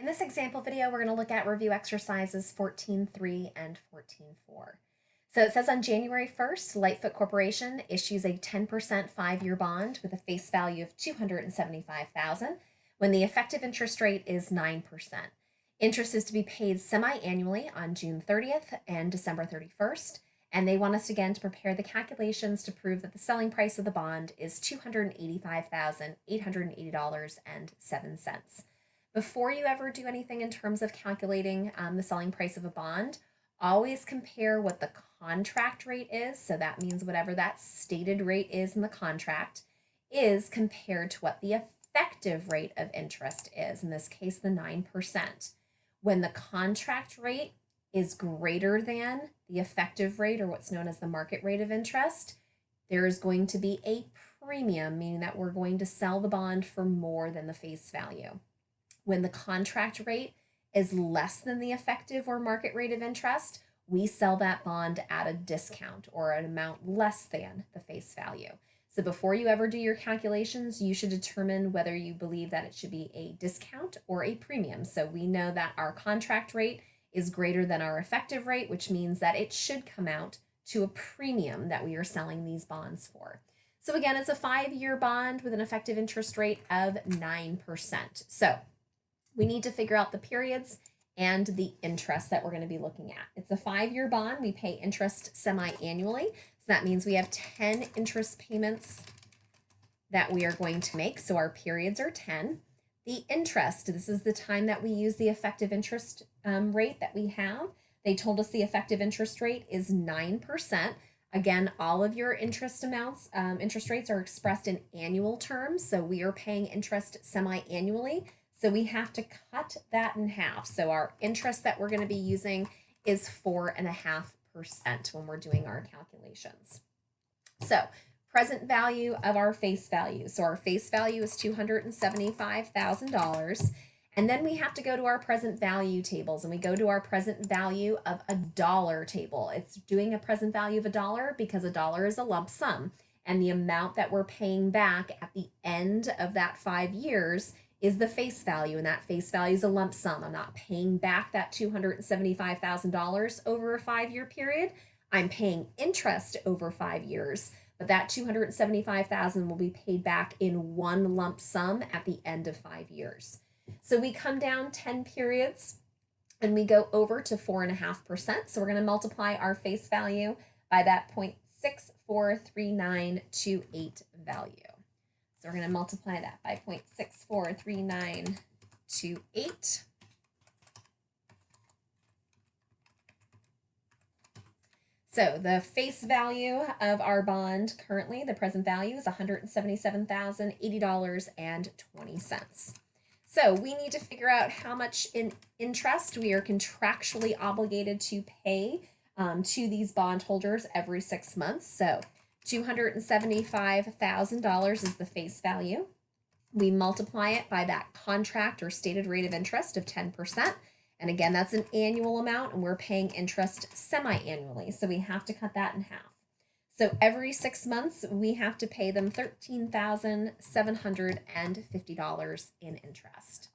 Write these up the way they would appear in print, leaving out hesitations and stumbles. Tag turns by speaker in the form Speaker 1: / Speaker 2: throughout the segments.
Speaker 1: this example video, we're going to look at review exercises 14-3 and 14-4. So it says on January 1st, Lightfoot Corporation issues a 10% 5-year bond with a face value of $275,000 when the effective interest rate is 9%. Interest is to be paid semi-annually on June 30th and December 31st. And they want us again to prepare the calculations to prove that the selling price of the bond is $285,880.07. Before you ever do anything in terms of calculating the selling price of a bond, always compare what the contract rate is. So that means whatever that stated rate is in the contract is compared to what the effective rate of interest is, in this case, the 9%. When the contract rate is greater than the effective rate, or what's known as the market rate of interest, there is going to be a premium, meaning that we're going to sell the bond for more than the face value. When the contract rate is less than the effective or market rate of interest, we sell that bond at a discount or an amount less than the face value. So before you ever do your calculations, you should determine whether you believe that it should be a discount or a premium. So we know that our contract rate is greater than our effective rate, which means that it should come out to a premium that we are selling these bonds for. So again, it's a 5-year bond with an effective interest rate of 9%. So we need to figure out the periods and the interest that we're going to be looking at. It's a 5-year bond. We pay interest semi-annually. So that means we have 10 interest payments that we are going to make. So our periods are 10. The interest, this is the time that we use the effective interest rate that we have. They told us the effective interest rate is 9%. Again, all of your interest amounts, interest rates are expressed in annual terms. So we are paying interest semi-annually. So we have to cut that in half. So our interest that we're going to be using is 4.5% when we're doing our calculations. So present value of our face value. So our face value is $275,000. And then we have to go to our present value tables, and we go to our present value of a dollar table. It's doing a present value of a dollar because a dollar is a lump sum. And the amount that we're paying back at the end of that 5 years is the face value, and that face value is a lump sum. I'm not paying back that $275,000 over a 5-year period. I'm paying interest over 5 years, but that $275,000 will be paid back in one lump sum at the end of 5 years. So we come down 10 periods and we go over to 4.5%. So we're going to multiply our face value by that 0.643928 value. So we're going to multiply that by 0.643928. So the face value of our bond currently, the present value, is $177,080.20. So we need to figure out how much in interest we are contractually obligated to pay to these bondholders every 6 months. So $275,000 is the face value. We multiply it by that contract or stated rate of interest of 10%. And again, that's an annual amount, and we're paying interest semi-annually. So we have to cut that in half. So every 6 months, we have to pay them $13,750 in interest.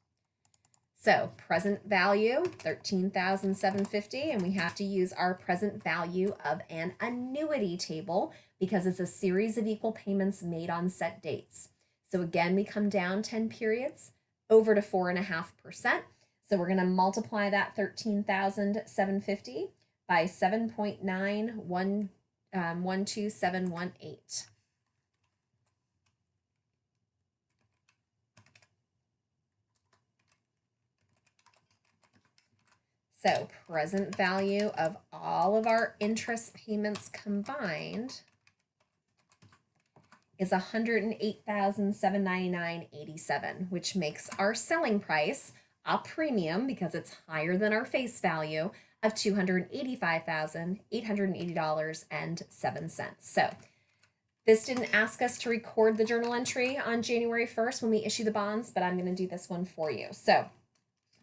Speaker 1: So present value, $13,750, and we have to use our present value of an annuity table because it's a series of equal payments made on set dates. So again, we come down 10 periods over to 4.5%. So we're going to multiply that $13,750 by 7.912718. So present value of all of our interest payments combined is $108,799.87, which makes our selling price a premium, because it's higher than our face value, of $285,880.07. So this didn't ask us to record the journal entry on January 1st when we issue the bonds, but I'm going to do this one for you. So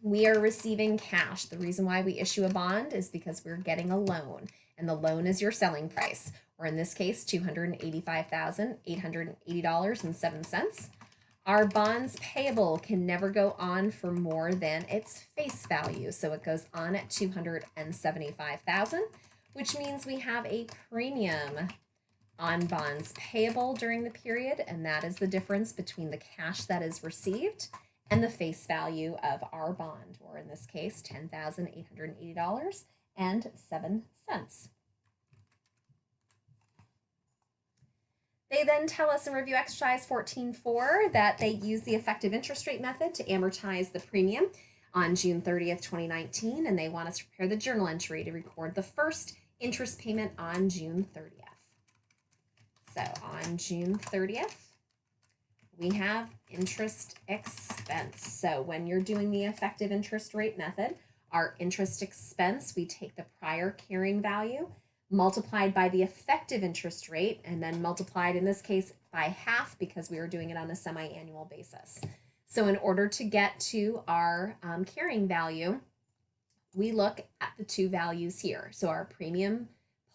Speaker 1: we are receiving cash. The reason why we issue a bond is because we're getting a loan, and the loan is your selling price, or in this case, $285,880.07. Our bonds payable can never go on for more than its face value. So it goes on at $275,000, which means we have a premium on bonds payable during the period, and that is the difference between the cash that is received and the face value of our bond, or in this case, $10,880.07. They then tell us in review exercise 14.4 that they use the effective interest rate method to amortize the premium on June 30th, 2019, and they want us to prepare the journal entry to record the first interest payment on June 30th. So on June 30th, we have interest expense. So when you're doing the effective interest rate method, our interest expense, we take the prior carrying value multiplied by the effective interest rate, and then multiplied in this case by half because we were doing it on a semi-annual basis. So in order to get to our carrying value, we look at the two values here. So our premium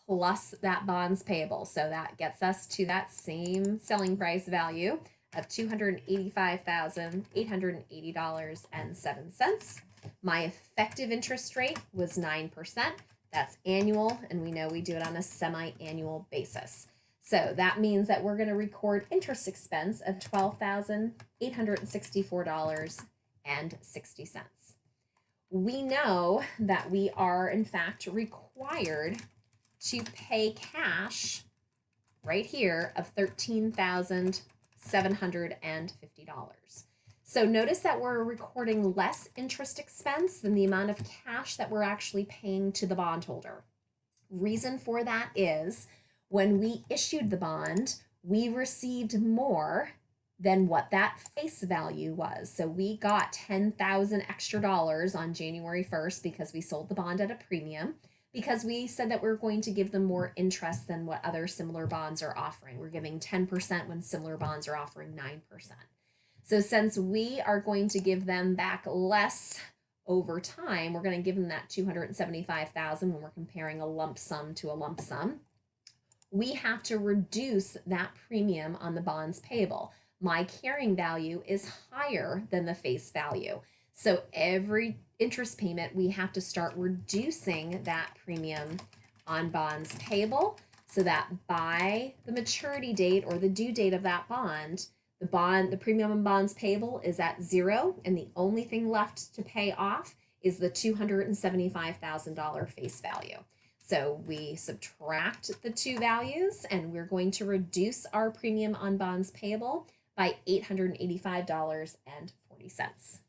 Speaker 1: plus that bonds payable. So that gets us to that same selling price value of $285,880.07. My effective interest rate was 9%. That's annual, and we know we do it on a semi-annual basis. So that means that we're going to record interest expense of $12,864.60. We know that we are, in fact, required to pay cash right here of $13,750. So notice that we're recording less interest expense than the amount of cash that we're actually paying to the bondholder. Reason for that is when we issued the bond, we received more than what that face value was. So we got $10,000 extra on January 1st because we sold the bond at a premium, because we said that we're going to give them more interest than what other similar bonds are offering. We're giving 10% when similar bonds are offering 9%. So since we are going to give them back less over time, we're going to give them that $275,000 when we're comparing a lump sum to a lump sum. We have to reduce that premium on the bonds payable. My carrying value is higher than the face value. So every interest payment, we have to start reducing that premium on bonds payable so that by the maturity date or the due date of that bond, the premium on bonds payable is at zero, and the only thing left to pay off is the $275,000 face value. So we subtract the two values, and we're going to reduce our premium on bonds payable by $885.40.